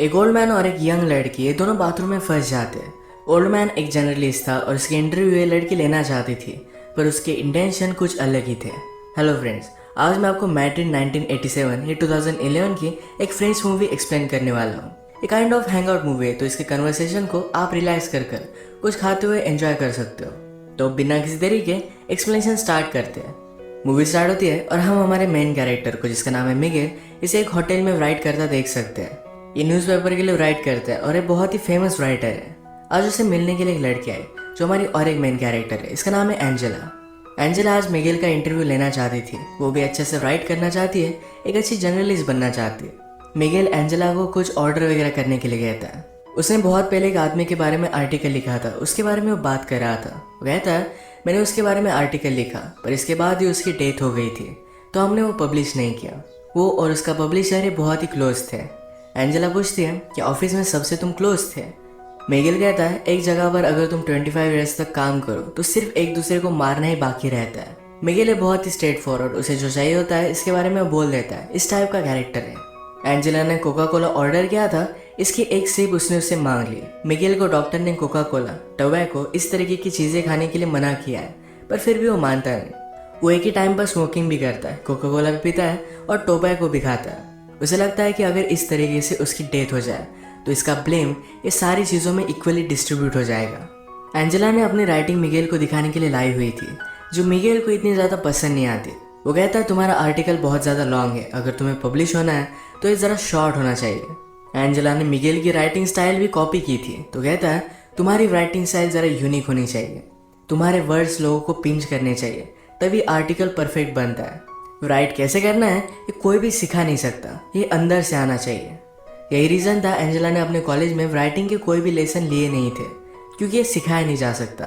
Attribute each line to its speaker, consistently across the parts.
Speaker 1: एक old man और एक यंग लड़की ये दोनों बाथरूम में फंस जाते हैं। ओल्ड मैन एक जर्नलिस्ट था और उसकी इंटरव्यू ये लड़की लेना चाहती थी, पर उसके इंटेंशन कुछ अलग ही थे। हेलो फ्रेंड्स, आज मैं आपको मैड्रिड 1987 या 2011 की एक फ्रेंच मूवी एक्सप्लेन करने वाला हूँ। ये kind of hang out movie है, तो इसके कन्वर्सेशन को आप रिलैक्स कर कुछ खाते हुए एंजॉय कर सकते हो। तो बिना किसी देरी के एक्सप्लेनेशन स्टार्ट करते हैं। मूवी स्टार्ट होती है और हम हमारे मेन कैरेक्टर को, जिसका नाम है मिगेल, इसे एक होटल में राइट करता देख सकते हैं। ये न्यूज़पेपर के लिए राइट करता है और ये बहुत ही फेमस राइटर है। आज उसे मिलने के लिए एक लड़की आई जो हमारी और एक मेन कैरेक्टर है, इसका नाम है एंजेला। एंजेला आज मिगेल का इंटरव्यू लेना चाहती थी, वो भी अच्छे से राइट करना चाहती है, एक अच्छी जर्नलिस्ट बनना चाहती है। मिगेल एंजेला को कुछ ऑर्डर वगैरह करने के लिए गया था। उसने बहुत पहले एक आदमी के बारे में आर्टिकल लिखा था, उसके बारे में वो बात कर रहा था। वो कहता है मैंने उसके बारे में आर्टिकल लिखा, पर इसके बाद ही उसकी डेथ हो गई थी, तो हमने वो पब्लिश नहीं किया। वो और उसका पब्लिशर ये बहुत ही क्लोज थे। एंजेला पूछती है कि ऑफिस में सबसे तुम क्लोज थे। मिगेल कहता है एक जगह पर अगर तुम 25 ईयर्स तक काम करो तो सिर्फ एक दूसरे को मारना ही बाकी रहता है। मिगेल है बहुत ही स्ट्रेट फॉरवर्ड, उसे जो चाहिए होता है इसके बारे में बोल देता है, इस टाइप का कैरेक्टर है। एंजेला ने कोका कोला ऑर्डर किया था, इसकी एक सिप उसने उससे मांग ली। मिगेल को डॉक्टर ने कोका कोला, टोबैको इस तरीके की चीजें खाने के लिए मना किया है, पर फिर भी वो मानता नहीं। वो एक ही टाइम पर स्मोकिंग भी करता है, कोका कोला भी पीता है और टोबैको भी खाता है। उसे लगता है कि अगर इस तरीके से उसकी डेथ हो जाए तो इसका ब्लेम ये सारी चीज़ों में इक्वली डिस्ट्रीब्यूट हो जाएगा। एंजेला ने अपनी राइटिंग मिगेल को दिखाने के लिए लाई हुई थी, जो मिगेल को इतनी ज़्यादा पसंद नहीं आती। वो कहता है तुम्हारा आर्टिकल बहुत ज़्यादा लॉन्ग है, अगर तुम्हें पब्लिश होना है तो ये ज़रा शॉर्ट होना चाहिए। एंजेला ने मिगेल की राइटिंग स्टाइल भी कॉपी की थी, तो कहता है तुम्हारी राइटिंग स्टाइल ज़रा यूनिक होनी चाहिए, तुम्हारे वर्ड्स लोगों को पिंच करने चाहिए, तभी आर्टिकल परफेक्ट बनता है। राइट कैसे करना है ये कोई भी सिखा नहीं सकता, ये अंदर से आना चाहिए। यही रीज़न था एंजेला ने अपने कॉलेज में राइटिंग के कोई भी लेसन लिए नहीं थे, क्योंकि ये सिखाया नहीं जा सकता।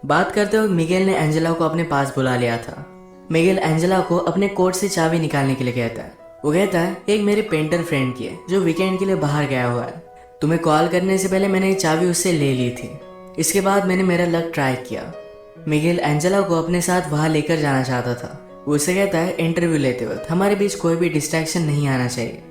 Speaker 1: बात करते हुए मिगेल ने एंजेला को अपने पास बुला लिया था। मिगेल एंजेला को अपने कोट से चाबी निकालने के लिए कहता है। वो कहता है एक मेरे पेंटर फ्रेंड की है जो वीकेंड के लिए बाहर गया हुआ है, तुम्हें कॉल करने से पहले मैंने ये चाबी उससे ले ली थी। इसके बाद मैंने मेरा लक ट्राई किया। मिगेल एंजेला को अपने साथ वहाँ लेकर जाना चाहता था। वो उसे कहता है इंटरव्यू लेते वक्त हमारे बीच कोई भी डिस्ट्रैक्शन नहीं आना चाहिए।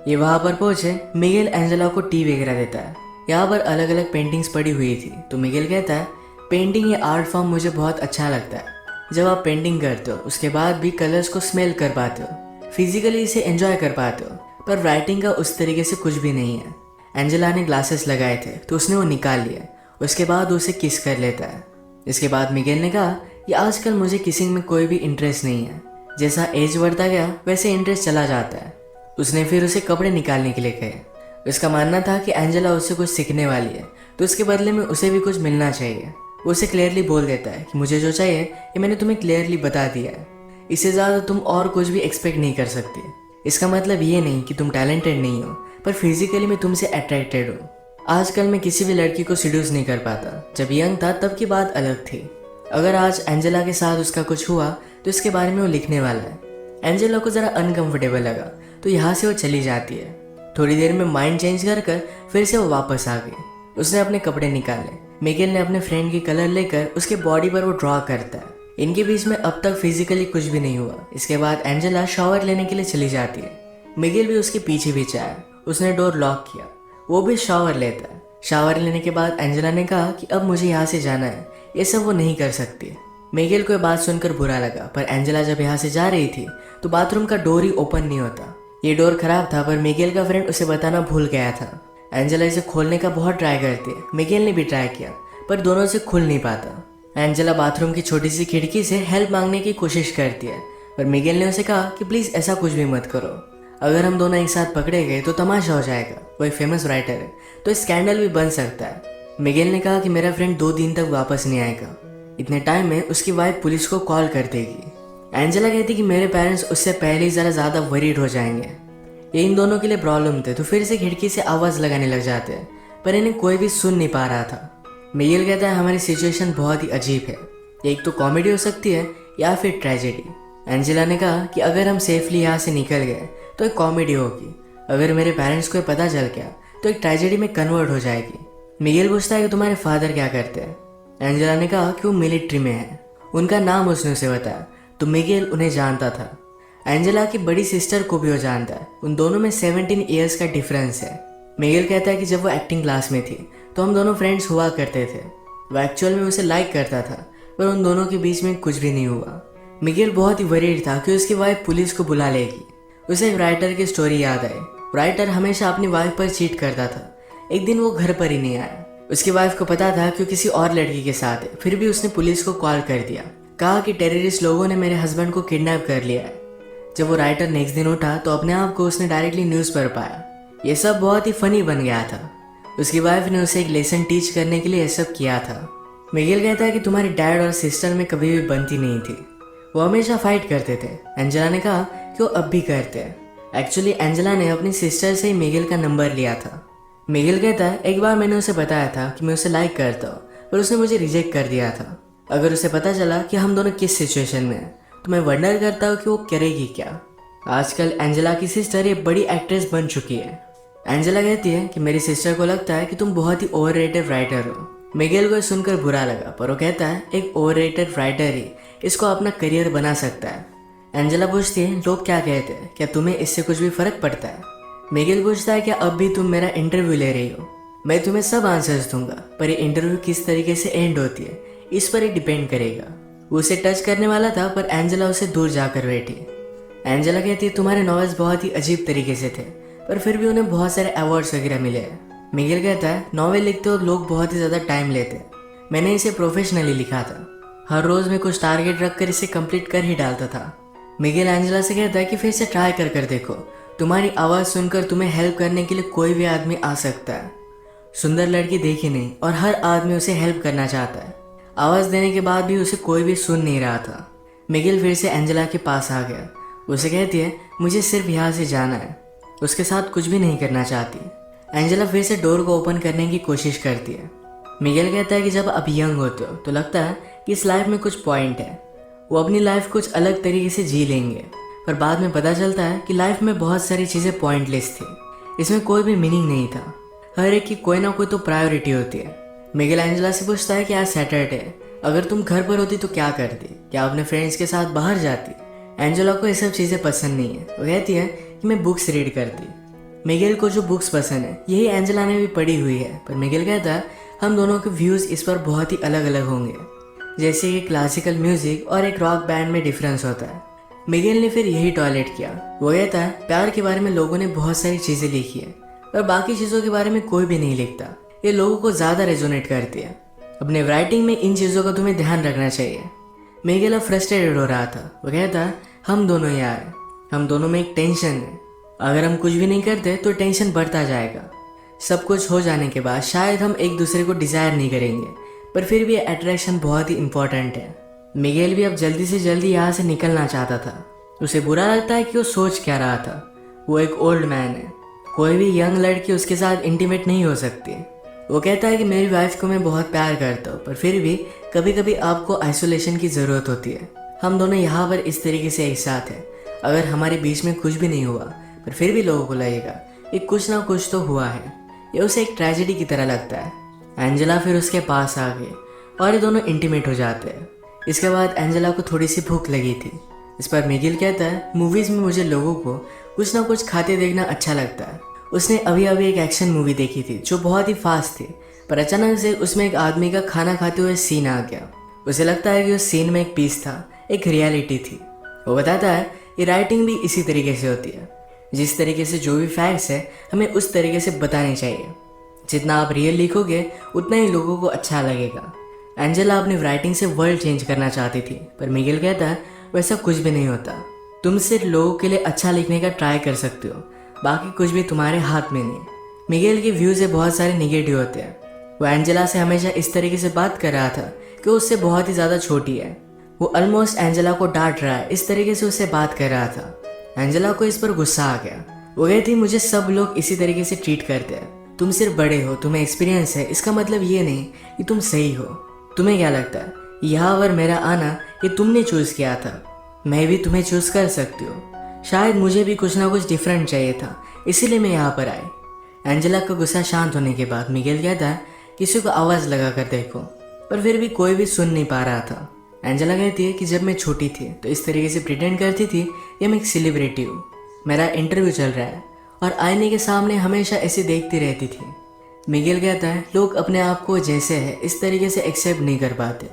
Speaker 1: ये वहाँ पर पहुंचे, मिगेल एंजेला को टी वगैरह देता है। यहाँ पर अलग अलग पेंटिंग्स पड़ी हुई थी, तो मिगेल कहता है पेंटिंग ये आर्ट फॉर्म मुझे बहुत अच्छा लगता है। जब आप पेंटिंग करते हो उसके बाद भी कलर्स को स्मेल कर पाते हो, फिजिकली इसे एंजॉय कर पाते हो, पर राइटिंग का उस तरीके से कुछ भी नहीं है। एंजेला ने ग्लासेस लगाए थे तो उसने वो निकाल लिए, उसके बाद उसे किस कर लेता है। इसके बाद मिगेल ने कहा कि आजकल मुझे किसिंग में कोई भी इंटरेस्ट नहीं है, जैसा एज बढ़ता गया वैसे इंटरेस्ट चला जाता है। उसने फिर उसे कपड़े निकालने के लिए कहे। उसका मानना था कि एंजेला उससे कुछ सीखने वाली है, तो उसके बदले में उसे भी कुछ मिलना चाहिए। वो उसे क्लियरली बोल देता है कि मुझे जो चाहिए ये मैंने तुम्हें क्लियरली बता दिया है, इससे ज़्यादा तुम और कुछ भी एक्सपेक्ट नहीं कर सकती। इसका मतलब ये नहीं कि तुम टैलेंटेड नहीं हो, पर फिजिकली मैं तुमसे अट्रैक्टेड हूँ। आजकल मैं किसी भी लड़की को सीड्यूस नहीं कर पाता, जब यंग था तब की बात अलग थी। अगर आज एंजेला के साथ उसका कुछ हुआ तो इसके बारे में वो लिखने वाला है। एंजेला को ज़रा अनकंफर्टेबल लगा, तो यहाँ से वो चली जाती है। थोड़ी देर में माइंड चेंज कर फिर से वो वापस आ गई। उसने अपने कपड़े निकाले। मिगेल ने अपने फ्रेंड की कलर लेकर उसके बॉडी पर वो ड्रॉ करता है। इनके बीच में अब तक फिजिकली कुछ भी नहीं हुआ। इसके बाद एंजेला शावर लेने के लिए चली जाती है। मिगेल भी उसके पीछे पीछे आया। उसने डोर लॉक किया, वो भी शावर लेता है। शावर लेने के बाद एंजेला ने कहा कि अब मुझे यहाँ से जाना है, ये सब वो नहीं कर सकती। मिगेल को ये बात सुनकर बुरा लगा, पर एंजेला जब यहाँ से जा रही थी तो बाथरूम का डोर ही ओपन नहीं होता। ये डोर खराब था, पर मिगेल का फ्रेंड उसे बताना भूल गया था। एंजेला इसे खोलने का बहुत ट्राई करती है। मिगेल ने भी ट्राई किया, पर दोनों से खुल नहीं पाता। एंजेला बाथरूम की छोटी सी खिड़की से हेल्प मांगने की कोशिश करती है, पर मिगेल ने उसे कहा कि प्लीज़ ऐसा कुछ भी मत करो, अगर हम दोनों एक साथ पकड़े गए तो तमाशा हो जाएगा। वो एक फेमस राइटर है, तो स्कैंडल भी बन सकता है। मिगेल ने कहा कि मेरा फ्रेंड 2 दिन तक वापस नहीं आएगा, इतने टाइम में उसकी वाइफ पुलिस को कॉल कर देगी। एंजेला कहती कि मेरे पेरेंट्स उससे पहले ही ज़रा ज़्यादा वरीड हो जाएंगे। ये इन दोनों के लिए प्रॉब्लम थे, तो फिर से खिड़की से आवाज़ लगाने लग जाते हैं, पर इन्हें कोई भी सुन नहीं पा रहा था। मिगेल कहता है हमारी सिचुएशन बहुत ही अजीब है, एक तो कॉमेडी हो सकती है या फिर ट्रेजेडी। एंजेला ने कहा कि अगर हम सेफली यहाँ से निकल गए तो एक कॉमेडी होगी, अगर मेरे पेरेंट्स को पता चल गया तो एक ट्रेजेडी में कन्वर्ट हो जाएगी। मिगेल पूछता है कि तुम्हारे फादर क्या करते हैं। एंजेला ने कहा कि वो मिलिट्री में है। उनका नाम उसने उसे बताया, तो मिगेल उन्हें जानता था। एंजेला की बड़ी सिस्टर को भी वो जानता है। उन दोनों में 17 ईयर्स का डिफरेंस है। मिगेल कहता है कि जब वो एक्टिंग क्लास में थी तो हम दोनों फ्रेंड्स हुआ करते थे। वो एक्चुअल में उसे लाइक करता था, पर उन दोनों के बीच में कुछ भी नहीं हुआ। मिगेल बहुत ही वरीड था कि उसकी वाइफ पुलिस को बुला लेगी। उसे एक राइटर की स्टोरी याद आई। राइटर हमेशा अपनी वाइफ पर चीट करता था। एक दिन वो घर पर ही नहीं आया। उसकी वाइफ को पता था कि वो किसी और लड़की के साथ है, फिर भी उसने पुलिस को कॉल कर दिया। कहा कि टेररिस्ट लोगों ने मेरे हस्बैंड को किडनैप कर लिया है। जब वो राइटर नेक्स्ट दिन उठा तो अपने आप को उसने डायरेक्टली न्यूज़ पर पाया। ये सब बहुत ही फनी बन गया था। उसकी वाइफ ने उसे एक लेसन टीच करने के लिए ये सब किया था। मिगेल कहता है कि तुम्हारे डैड और सिस्टर में कभी भी बनती नहीं थी, वो हमेशा फाइट करते थे। एंजेला ने कहा कि वो अब भी करते हैं। एक्चुअली एंजेला ने अपनी सिस्टर से ही मिगेल का नंबर लिया था। मिगेल कहता है एक बार मैंने उसे बताया था कि मैं उसे लाइक करता हूँ, पर उसने मुझे रिजेक्ट कर दिया था। अगर उसे पता चला कि हम दोनों किस सिचुएशन में हैं तो मैं वंडर करता हूँ कि वो करेगी क्या। आजकल एंजेला की सिस्टर एक बड़ी एक्ट्रेस बन चुकी है। एंजेला कहती है कि मेरी सिस्टर को लगता है कि तुम बहुत ही ओवररेटेड राइटर हो। मिगेल को सुनकर बुरा लगा, पर वो कहता है एक ओवररेटेड राइटर ही इसको अपना करियर बना सकता है। एंजेला पूछती है लोग क्या कहते हैं, क्या तुम्हें इससे कुछ भी फर्क पड़ता है। मिगेल पूछता है क्या अब भी तुम मेरा इंटरव्यू ले रही हो। मैं तुम्हें सब आंसर्स दूंगा, पर ये इंटरव्यू किस तरीके से एंड होती है इस पर ही डिपेंड करेगा। वो उसे टच करने वाला था, पर एंजेला उसे दूर जाकर बैठी। एंजेला कहती है तुम्हारे नॉवेल्स बहुत ही अजीब तरीके से थे, पर फिर भी उन्हें बहुत सारे अवार्ड्स वगैरह मिले हैं। मिगेल कहता है नॉवेल लिखते हो लोग बहुत ही ज़्यादा टाइम लेते हैं, मैंने इसे प्रोफेशनली लिखा था। हर रोज़ मैं कुछ टारगेट रख कर इसे कंप्लीट कर ही डालता था। मिगेल एंजेला से कहता है कि फिर से ट्राई कर देखो, तुम्हारी आवाज़ सुनकर तुम्हें हेल्प करने के लिए कोई भी आदमी आ सकता है। सुंदर लड़की देखी नहीं और हर आदमी उसे हेल्प करना चाहता है। आवाज़ देने के बाद भी उसे कोई भी सुन नहीं रहा था। मिगेल फिर से एंजेला के पास आ गया। उसे कहती है मुझे सिर्फ यहाँ से जाना है, उसके साथ कुछ भी नहीं करना चाहती। एंजेला फिर से डोर को ओपन करने की कोशिश करती है। मिगेल कहता है कि जब आप यंग होते हो तो लगता है कि इस लाइफ में कुछ पॉइंट है, वो अपनी लाइफ कुछ अलग तरीके से जी लेंगे, पर बाद में पता चलता है कि लाइफ में बहुत सारी चीज़ें पॉइंटलेस थी। इसमें कोई भी मीनिंग नहीं था। हर एक की कोई ना कोई तो प्रायोरिटी होती है। मिगेल एंजेला से पूछता है कि आज सैटरडे है, अगर तुम घर पर होती तो क्या करती, क्या अपने फ्रेंड्स के साथ बाहर जाती। एंजेला को ये सब चीज़ें पसंद नहीं है। वो कहती है कि मैं बुक्स रीड करती। मिगेल को जो बुक्स पसंद है यही एंजेला ने भी पढ़ी हुई है, पर मिगेल कहता है हम दोनों के व्यूज़ इस पर बहुत ही अलग अलग होंगे। जैसे कि क्लासिकल म्यूजिक और एक रॉक बैंड में डिफरेंस होता है। मिगेल ने फिर यही टॉयलेट किया। वो कहता है प्यार के बारे में लोगों ने बहुत सारी चीज़ें लिखी है, पर बाकी चीज़ों के बारे में कोई भी नहीं लिखता। ये लोगों को ज़्यादा रेजोनेट करती है। अपने राइटिंग में इन चीज़ों का तुम्हें ध्यान रखना चाहिए। मिगेल अब फ्रस्ट्रेटेड हो रहा था। वो कहता है हम दोनों यार, हम दोनों में एक टेंशन है। अगर हम कुछ भी नहीं करते तो टेंशन बढ़ता जाएगा। सब कुछ हो जाने के बाद शायद हम एक दूसरे को डिज़ायर नहीं करेंगे, पर फिर भी अट्रैक्शन बहुत ही इम्पोर्टेंट है। मिगेल भी अब जल्दी से जल्दी यहाँ से निकलना चाहता था। उसे बुरा लगता है कि वो सोच क्या रहा था। वो एक ओल्ड मैन है, कोई भी यंग लड़की उसके साथ इंटीमेट नहीं हो सकती। वो कहता है कि मेरी वाइफ को मैं बहुत प्यार करता हूँ, पर फिर भी कभी कभी आपको आइसोलेशन की ज़रूरत होती है। हम दोनों यहाँ पर इस तरीके से एक साथ हैं। अगर हमारे बीच में कुछ भी नहीं हुआ, पर फिर भी लोगों को लगेगा कि कुछ ना कुछ तो हुआ है। ये उसे एक ट्रेजेडी की तरह लगता है। एंजेला फिर उसके पास आ गई और ये दोनों इंटीमेट हो जाते हैं। इसके बाद एंजेला को थोड़ी सी भूख लगी थी। इस पर मिगेल कहता है मूवीज़ में मुझे लोगों को कुछ ना कुछ खाते देखना अच्छा लगता है। उसने अभी अभी एक एक्शन मूवी देखी थी जो बहुत ही फास्ट थी, पर अचानक से उसमें एक आदमी का खाना खाते हुए सीन आ गया। उसे लगता है कि उस सीन में एक पीस था, एक रियलिटी थी। वो बताता है ये राइटिंग भी इसी तरीके से होती है। जिस तरीके से जो भी फैक्ट्स है हमें उस तरीके से बताने चाहिए। जितना आप रियल लिखोगे उतना ही लोगों को अच्छा लगेगा। एंजेला अपनी राइटिंग से वर्ल्ड चेंज करना चाहती थी, पर मिगेल कहता है वैसा कुछ भी नहीं होता। तुम सिर्फ लोगों के लिए अच्छा लिखने का ट्राई कर सकते हो, बाकी कुछ भी तुम्हारे हाथ में नहीं। मिगेल के व्यूज़ बहुत सारे निगेटिव होते हैं। वो एंजेला से हमेशा इस तरीके से बात कर रहा था कि उससे बहुत ही ज़्यादा छोटी है। वो ऑलमोस्ट एंजेला को डांट रहा है, इस तरीके से उससे बात कर रहा था। एंजेला को इस पर गुस्सा आ गया। वो कहती मुझे सब लोग इसी तरीके से ट्रीट करते हैं। तुम सिर्फ बड़े हो, तुम्हें एक्सपीरियंस है, इसका मतलब ये नहीं कि तुम सही हो। तुम्हें क्या लगता है यहाँ पर मेरा आना ये तुमने चूज़ किया था? मैं भी तुम्हें चूज़ कर सकती हूँ। शायद मुझे भी कुछ ना कुछ डिफरेंट चाहिए था, इसीलिए मैं यहाँ पर आई। एंजेला का गुस्सा शांत होने के बाद मिगेल कहता है किसी को आवाज़ लगा कर देखो, पर फिर भी कोई भी सुन नहीं पा रहा था। एंजेला कहती है कि जब मैं छोटी थी तो इस तरीके से प्रिटेंड करती थी कि मैं एक सेलिब्रिटी हूँ, मेरा इंटरव्यू चल रहा है और आईने के सामने हमेशा ऐसे देखती रहती थी। मिगेल कहता है लोग अपने आप को जैसे है इस तरीके से एक्सेप्ट नहीं कर पाते,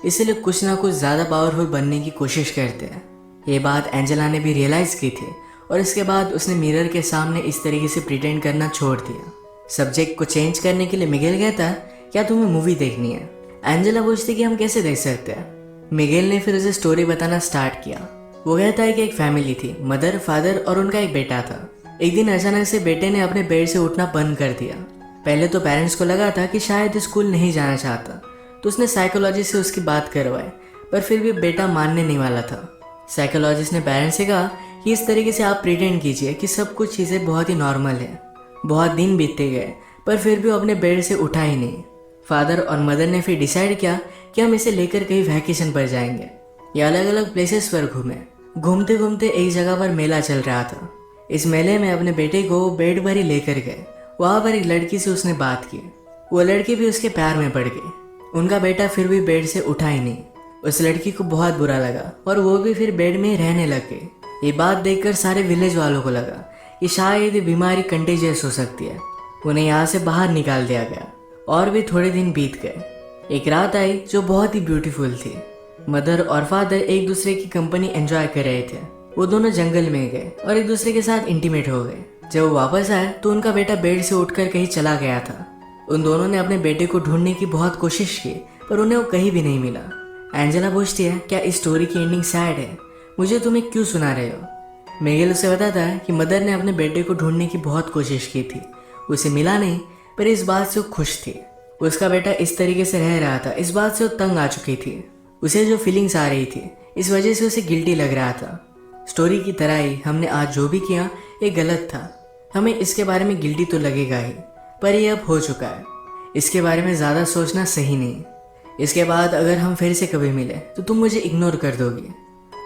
Speaker 1: इसलिए कुछ ना कुछ ज़्यादा पावरफुल बनने की कोशिश करते हैं। ये बात एंजेला ने भी रियलाइज़ की थी और इसके बाद उसने मिरर के सामने इस तरीके से प्रिटेंड करना छोड़ दिया। सब्जेक्ट को चेंज करने के लिए मिगेल कहता है क्या तुम्हें मूवी देखनी है। एंजेला पूछती कि हम कैसे देख सकते हैं। मिगेल ने फिर उसे स्टोरी बताना स्टार्ट किया। वो कहता है कि एक फैमिली थी, मदर, फादर और उनका एक बेटा था। एक दिन अचानक से बेटे ने अपने बेड से उठना बंद कर दिया। पहले तो पेरेंट्स को लगा था कि शायद स्कूल नहीं जाना चाहता, तो उसने साइकोलॉजिस्ट से उसकी बात करवाई, पर फिर भी बेटा मानने नहीं वाला था। साइकोलॉजिस्ट ने पेरेंट्स से कहा कि इस तरीके से आप प्रिटेंड कीजिए कि सब कुछ चीज़ें बहुत ही नॉर्मल है। बहुत दिन बीतते गए पर फिर भी वो अपने बेड से उठा ही नहीं। फादर और मदर ने फिर डिसाइड किया कि हम इसे लेकर कहीं वैकेशन पर जाएंगे। ये अलग अलग प्लेसेस पर घूमे। घूमते घूमते एक जगह पर मेला चल रहा था। इस मेले में अपने बेटे को बेड पर ही लेकर गए। वहाँ पर एक लड़की से उसने बात की। वो लड़की भी उसके प्यार में पड़ गई। उनका बेटा फिर भी बेड से उठा ही नहीं। उस लड़की को बहुत बुरा लगा और वो भी फिर बेड में ही रहने लग गई। ये बात देखकर सारे विलेज वालों को लगा कि शायद ये बीमारी कंटेजियस हो सकती है। उन्हें यहाँ से बाहर निकाल दिया गया और भी थोड़े दिन बीत गए। एक रात आई जो बहुत ही ब्यूटीफुल थी। मदर और फादर एक दूसरे की कंपनी एंजॉय कर रहे थे। वो दोनों जंगल में गए और एक दूसरे के साथ इंटीमेट हो गए। जब वो वापस आए तो उनका बेटा बेड से उठकर कहीं चला गया था। उन दोनों ने अपने बेटे को ढूंढने की बहुत कोशिश की पर उन्हें वो कहीं भी नहीं मिला। एंजेला पूछती है क्या इस स्टोरी की एंडिंग सैड है, मुझे तुम्हें क्यों सुना रहे हो। मिगेल उसे बताता है कि मदर ने अपने बेटे को ढूंढने की बहुत कोशिश की थी, उसे मिला नहीं, पर इस बात से वो खुश थी। उसका बेटा इस तरीके से रह रहा था, इस बात से वो तंग आ चुकी थी। उसे जो फीलिंग्स आ रही थी इस वजह से उसे गिल्टी लग रहा था। स्टोरी की तरह ही हमने आज जो भी किया ये गलत था। हमें इसके बारे में गिल्टी तो लगेगा ही, पर ये अब हो चुका है। इसके बारे में ज़्यादा सोचना सही नहीं। इसके बाद अगर हम फिर से कभी मिले तो तुम मुझे इग्नोर कर दोगी।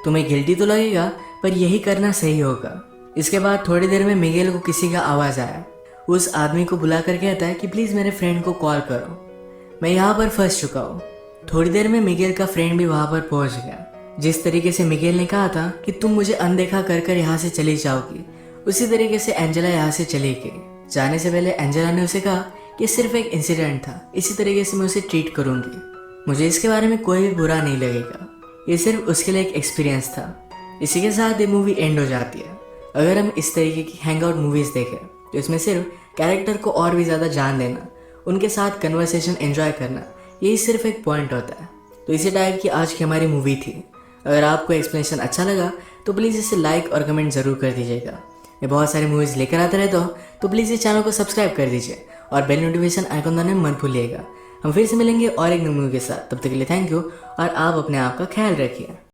Speaker 1: तुम्हें गिल्टी तो लगेगा पर यही करना सही होगा। इसके बाद थोड़ी देर में मिगेल को किसी का आवाज़ आया। उस आदमी को बुलाकर कहता है कि प्लीज़ मेरे फ्रेंड को कॉल करो, मैं यहाँ पर फंस चुका हूँ। थोड़ी देर में मिगेल का फ्रेंड भी वहाँ पर पहुँच गया। जिस तरीके से मिगेल ने कहा था कि तुम मुझे अनदेखा कर कर यहाँ से चली जाओगी, उसी तरीके से एंजेला यहाँ से चली गई। जाने से पहले एंजेला ने उसे कहा कि सिर्फ एक इंसिडेंट था, इसी तरीके से मैं उसे ट्रीट करूँगी, मुझे इसके बारे में कोई भी बुरा नहीं लगेगा। ये सिर्फ उसके लिए एक एक्सपीरियंस था। इसी के साथ ये मूवी एंड हो जाती है। अगर हम इस तरीके की हैंग आउट मूवीज़ देखें तो इसमें सिर्फ कैरेक्टर को और भी ज़्यादा जान देना, उनके साथ कन्वर्सेशन एंजॉय करना, यही सिर्फ एक पॉइंट होता है। तो इसी टाइप की आज की हमारी मूवी थी। अगर आपको एक्सप्लेनेशन अच्छा लगा तो प्लीज़ इसे लाइक और कमेंट ज़रूर कर दीजिएगा। मैं बहुत सारी मूवीज़ लेकर आता रहता हूँ, तो प्लीज़ इस चैनल को सब्सक्राइब कर दीजिए और बेल नोटिफिकेशन आइकन दबाना मत भूलिएगा। हम फिर से मिलेंगे और एक नई मूवी के साथ। तब तक के लिए थैंक यू और आप अपने आप का ख्याल रखिए।